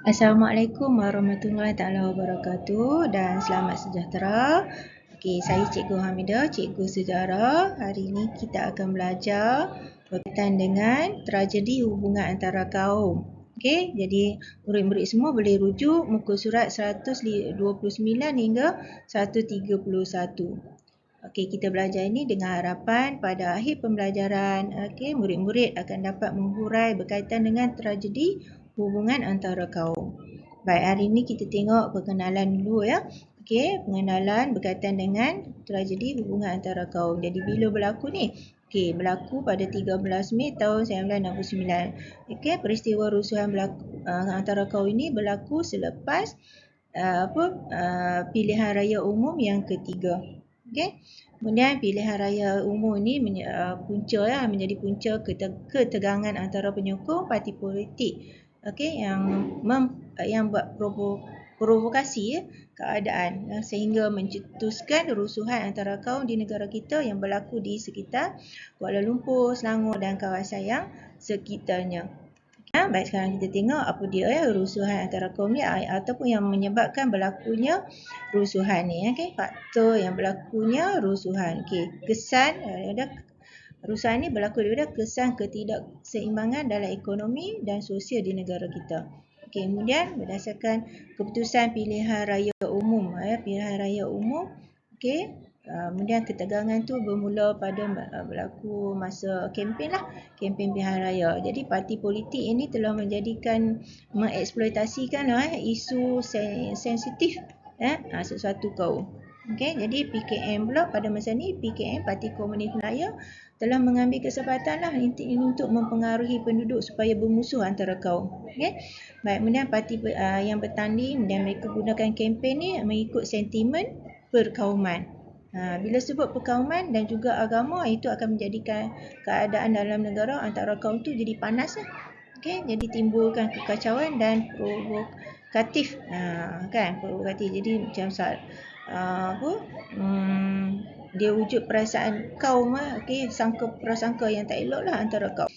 Assalamualaikum warahmatullahi taala wabarakatuh dan selamat sejahtera. Okey, saya Cikgu Hamidah, Cikgu Sejarah. Hari ini kita akan belajar berkaitan dengan tragedi hubungan antara kaum. Okey, jadi murid-murid semua boleh rujuk muka surat 129 hingga 131. Okey, kita belajar ini dengan harapan pada akhir pembelajaran, murid-murid akan dapat menghurai berkaitan dengan tragedi hubungan antara kaum. Baik, hari ini kita tengok perkenalan dulu ya. Okey, pengenalan berkaitan dengan tragedi hubungan antara kaum. Jadi bila berlaku ni? Okey, berlaku pada 13 Mei tahun 1969. Okey, peristiwa rusuhan antara kaum ini berlaku selepas pilihan raya umum yang ketiga. Okey. Kemudian pilihan raya umum ini menjadi punca ketegangan antara penyokong parti politik. Okey, yang buat provokasi keadaan sehingga mencetuskan rusuhan antara kaum di negara kita yang berlaku di sekitar Kuala Lumpur, Selangor dan kawasan yang sekitarnya. Baik, sekarang kita tengok apa dia rusuhan antara kaum ni ataupun yang menyebabkan berlakunya rusuhan ni. Faktor yang berlakunya rusuhan. Kesan rusuhan ni berlaku daripada kesan ketidakseimbangan dalam ekonomi dan sosial di negara kita. Kemudian berdasarkan keputusan pilihan raya umum, kemudian ketegangan tu bermula pada berlaku masa kempen pilihan raya. Jadi parti politik ini telah mengeksploitasikan isu sensitif sesuatu kaum. Jadi PKM pula pada masa ni, PKM Parti Komunis Melayu telah mengambil kesempatan untuk mempengaruhi penduduk supaya bermusuh antara kaum. Baik, kemudian parti yang bertanding dan mereka gunakan kempen ni mengikut sentimen perkauman. Bila sebut perkauman dan juga agama, itu akan menjadikan keadaan dalam negara antara kaum tu jadi panas lah. Jadi timbulkan kekacauan dan provokatif. Provokatif. Jadi macam dia wujud perasaan kaum prasangka yang tak elok lah antara kaum.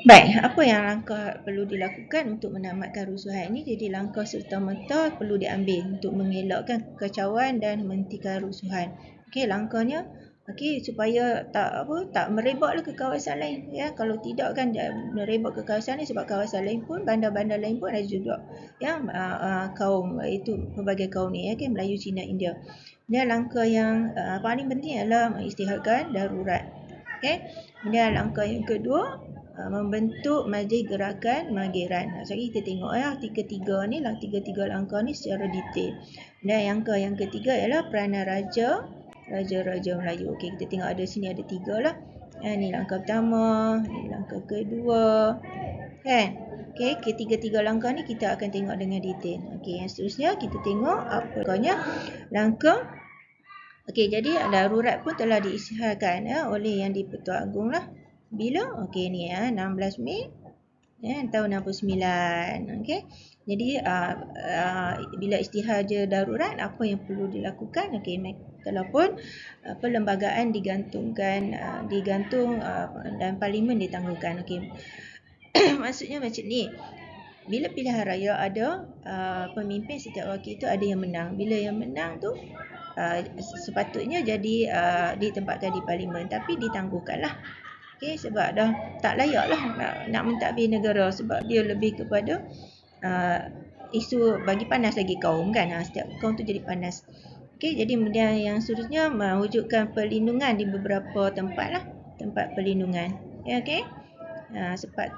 Baik, apa yang langkah perlu dilakukan untuk menamatkan rusuhan ini? Jadi langkah serta-merta perlu diambil untuk mengelakkan kekacauan dan menghentikan rusuhan. Langkahnya supaya tak merebaklah ke kawasan lain. Kalau tidak kan merebak ke kawasan lain, sebab kawasan lain pun, bandar-bandar lain pun ada juga kaum, itu pelbagai kaum ni, Melayu, Cina, India. Dan langkah yang paling penting adalah mengisytiharkan darurat. Kemudian langkah yang kedua, membentuk majlis gerakan Mageran. Jadi kita tengok tiga-tiga langkah ni secara detail. Dan langkah yang ketiga ialah peranan raja Melayu. Kita tengok sini ada 3 lah. Ni langkah pertama, ni langkah kedua. Ketiga-tiga langkah ni kita akan tengok dengan detail. Yang seterusnya kita tengok apa langkah. Jadi darurat pun telah diisytiharkan oleh Yang di-Pertuan Agong lah. Bila? 16 Mei tahun 69. Jadi bila isytihar darurat, apa yang perlu dilakukan? Telefon perlembagaan digantung dan parlimen ditangguhkan. Maksudnya macam ni. Bila pilihan raya ada pemimpin setiap wakil itu ada yang menang. Bila yang menang tu sepatutnya jadi ditempatkan di parlimen, tapi ditangguhkanlah. Sebab dah tak layak lah nak mentadbir negara, sebab dia lebih kepada isu bagi panas lagi kaum setiap kaum tu jadi panas. Jadi kemudian yang seterusnya mewujudkan perlindungan di beberapa tempat tempat perlindungan.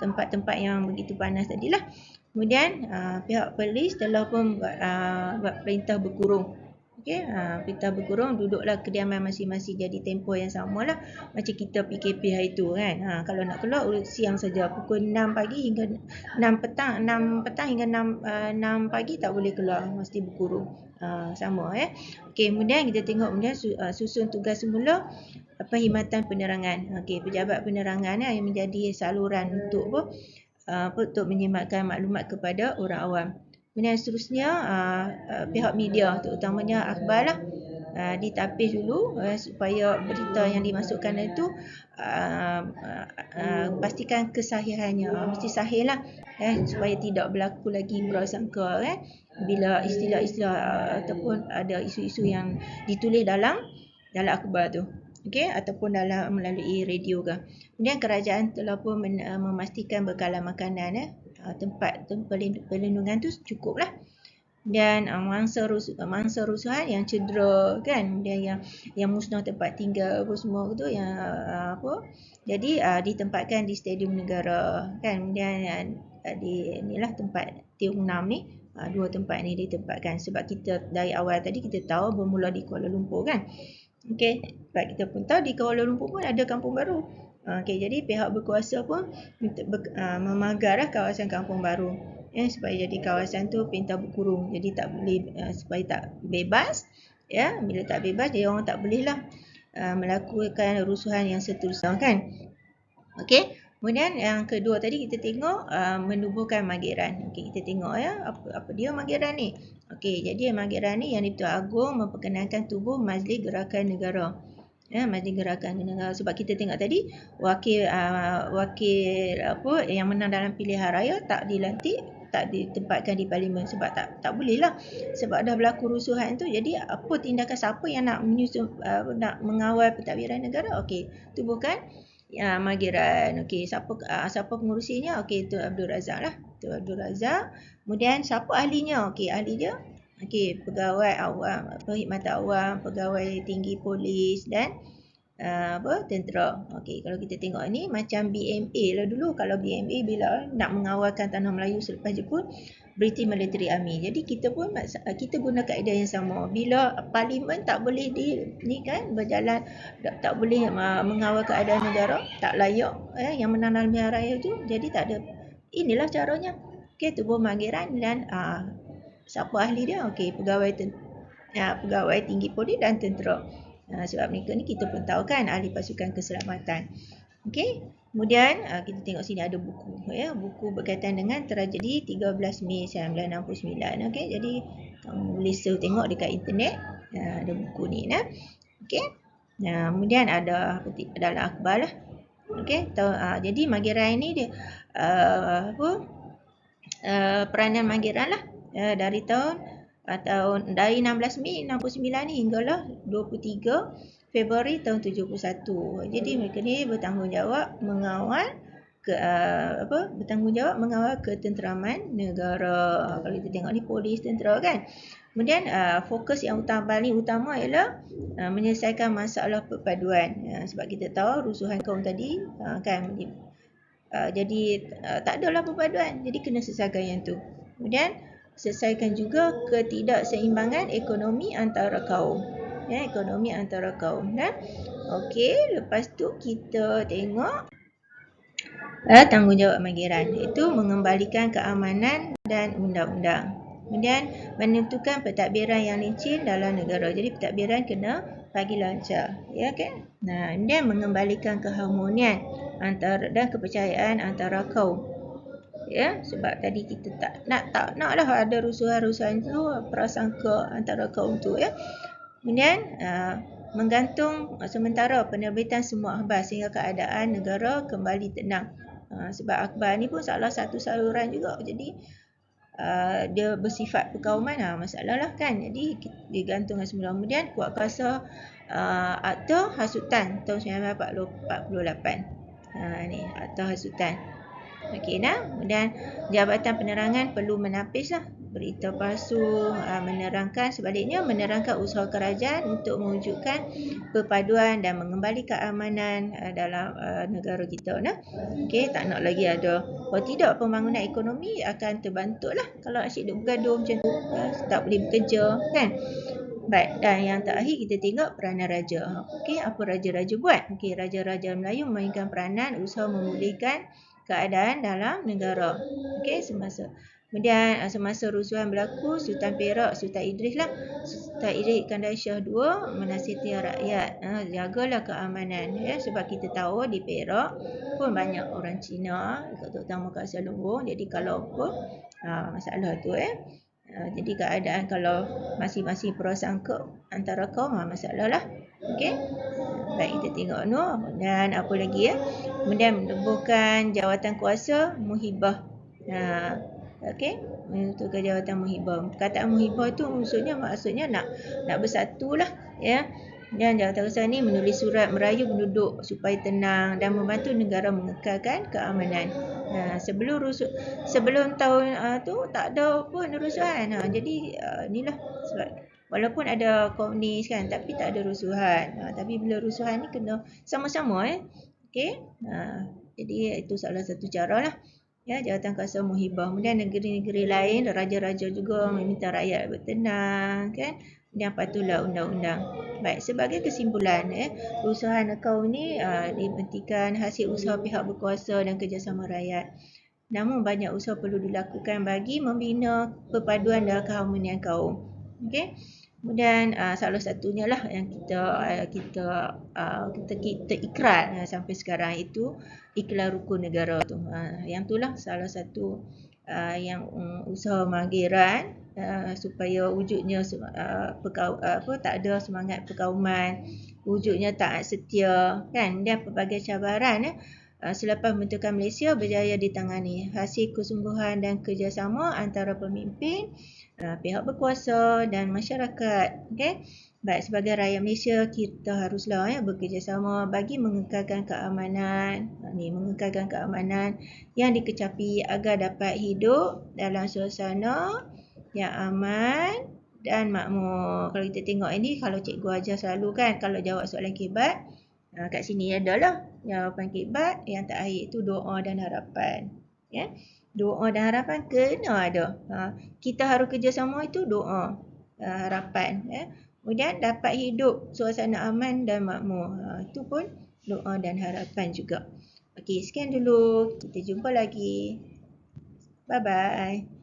Tempat-tempat yang begitu panas tadilah. Kemudian pihak polis telah pun buat perintah berkurung. Perintah berkurung, duduklah kediaman masing-masing, jadi tempoh yang samalah macam kita PKP hari tu kalau nak keluar siang saja, pukul 6 pagi hingga 6 petang hingga 6 pagi tak boleh keluar, mesti berkurung. Sama kemudian kita tengok susun tugas semula perkhidmatan penerangan. Pejabat penerangan yang menjadi saluran untuk menyematkan maklumat kepada orang awam. Kemudian seterusnya pihak media, terutamanya akhbar lah. ditapis dulu supaya berita yang dimasukkan itu pastikan kesahihannya, mesti sahih lah, supaya tidak berlaku lagi prasangka bila istilah-istilah ataupun ada isu-isu yang ditulis dalam akhbar tu, okey, ataupun melalui radio ke. Kemudian kerajaan telah pun memastikan bekalan makanan, tempat perlindungan tu cukup lah. Dan mangsa rusuhan yang cedera kan, dan yang musnah tempat tinggal apa semua tu yang jadi ditempatkan di stadium negara kan. Kemudian di inilah tempat Tiong Nam ni, dua tempat ni ditempatkan sebab kita dari awal tadi kita tahu bermula di Kuala Lumpur kan. Okey, sebab kita pun tahu di Kuala Lumpur pun ada kampung baru. Okey, jadi pihak berkuasa pun memagarlah kawasan kampung baru supaya jadi kawasan tu pintar berkurung, jadi tak boleh supaya tak bebas bila tak bebas dia orang tak boleh lah melakukan rusuhan yang seterusnya kan. Okey, kemudian yang kedua tadi kita tengok menubuhkan Mageran. Okey, kita tengok apa dia Mageran ni. Okey, jadi Mageran ni yang di-Pertuan Agong memperkenalkan tubuh Majlis Gerakan Negara. Majlis Gerakan Negara, sebab kita tengok tadi wakil yang menang dalam pilihan raya tak dilantik, tak ditempatkan di parlimen sebab tak boleh lah, sebab dah berlaku rusuhan tu. Jadi apa tindakan, siapa yang nak menyusun nak mengawal pentadbiran negara? Okey, tubuhkan Mageran. Okey, siapa pengurusinya? Okey, Tun Abdul Razak lah, Tun Abdul Razak. Kemudian siapa ahlinya? Okey, ahli dia pegawai awam, perkhidmatan awam, pegawai tinggi polis dan tentera. Okey, kalau kita tengok ni macam BMA lah dulu. Kalau BMA bila nak mengawalkan tanah Melayu selepas Jepun, British Military Army. Jadi kita pun kita guna kaedah yang sama. Bila parlimen tak boleh berjalan, tak boleh mengawal keadaan negara, tak layak yang menang dalam pilihan raya tu, jadi tak ada. Inilah caranya. Okey, tubuh Mageran dan siapa ahli dia? Okey, pegawai tinggi polis dan tentera. Sebab mereka ni kita pun tahu kan ahli pasukan keselamatan. Okey, kemudian kita tengok sini ada buku buku berkaitan dengan tragedi 13 Mei 1969. Okey, jadi kamu boleh tengok dekat internet, ada buku ni okey. Kemudian ada dalam akhbar lah. Okey, jadi Mageran ni dia peranan Mageran lah dari dari 16 Mei 69 ni hinggalah 23 Februari tahun 71. Jadi mereka ni bertanggungjawab mengawal ketenteraman negara. Kalau kita tengok ni polis, tentera kan. Kemudian fokus yang paling utama ialah menyelesaikan masalah perpaduan. Sebab kita tahu rusuhan kaum tadi kan jadi tak adalah perpaduan. Jadi kena selesaikan yang tu. Kemudian selesaikan juga ketidakseimbangan ekonomi antara kaum. Ekonomi antara kaum. Okey, lepas tu kita tengok tanggungjawab Mageran, iaitu mengembalikan keamanan dan undang-undang. Kemudian menentukan pentadbiran yang licin dalam negara. Jadi pentadbiran kena bagi lancar, kan? Kemudian mengembalikan keharmonian dan kepercayaan antara kaum. Sebab tadi kita tak nak lah ada rusuhan-rusuhan tu, prasangka antara kaum tu. Kemudian menggantung sementara penerbitan semua akhbar sehingga keadaan negara kembali tenang. Sebab akhbar ni pun salah satu saluran juga, jadi dia bersifat perkauman, masalah lah kan. Jadi digantungkan semula. Kemudian kuat kuasa Akta Hasutan tahun 1948. Ni Akta Hasutan. Okey, kemudian Jabatan Penerangan perlu menapis berita palsu, menerangkan usaha kerajaan untuk mewujudkan perpaduan dan mengembali keamanan dalam negara kita. Okey, tak nak lagi ada. Kalau tidak, pembangunan ekonomi akan terbantuklah kalau asyik duk bergaduh macam tu, tak boleh bekerja kan. Baik, dan yang terakhir kita tengok peranan raja. Okey, apa raja-raja buat? Okey, raja-raja Melayu memainkan peranan usaha memulihkan keadaan dalam negara. Okey, semasa rusuhan berlaku, Sultan Perak, Sultan Idris Iskandar Shah II menasihati rakyat, jagalah keamanan, sebab kita tahu di Perak pun banyak orang Cina, terutama kat Selangor. Jadi kalau apa masalah tu Jadi keadaan kalau masing-masing prasangka antara kaum masalah lah. Okey. Baik, kita tengok no. Dan apa lagi ya? Kemudian menubuhkan jawatan kuasa muhibah. Okey, menentukan jawatan muhibah. Perkataan muhibah tu maksudnya nak bersatulah ya. Dan jawatan kuasa ni menulis surat merayu penduduk supaya tenang dan membantu negara mengekalkan keamanan. Sebelum tahun tu tak ada pun rusuhan. Jadi inilah sebab walaupun ada komunis kan, tapi tak ada rusuhan. Tapi bila rusuhan ni kena sama-sama Okey. Jadi itu salah satu cara lah. Ya, jawatan kuasa muhibah. Kemudian negeri-negeri lain, raja-raja juga meminta rakyat bertenang kan. Kemudian patuhlah undang-undang. Baik, sebagai kesimpulan rusuhan kaum ni dihentikan hasil usaha pihak berkuasa dan kerjasama rakyat. Namun banyak usaha perlu dilakukan bagi membina perpaduan dan keharmonian kaum. Okey. Kemudian salah satunya lah yang kita ikrar sampai sekarang itu ikrar rukun negara tu. Yang itulah salah satu yang usaha Margiran supaya wujudnya tak ada semangat perkauman, wujudnya taat setia kan, dan pelbagai cabaran selepas pembentukan Malaysia berjaya ditangani. Hasil kesungguhan dan kerjasama antara pemimpin, pihak berkuasa dan masyarakat. Okay? Baik, sebagai rakyat Malaysia kita haruslah bekerjasama bagi mengekalkan keamanan, mengekalkan keamanan yang dikecapi agar dapat hidup dalam suasana yang aman dan makmur. Kalau kita tengok ini, kalau cikgu ajar selalu kan, kalau jawab soalan kibat, kat sini adalah jawapan kibat yang terakhir itu doa dan harapan. Ya. Doa dan harapan kena ada. Kita harus kerjasama itu doa, harapan. Kemudian dapat hidup suasana aman dan makmur. Itu pun doa dan harapan juga. Okey, sekian dulu. Kita jumpa lagi. Bye-bye.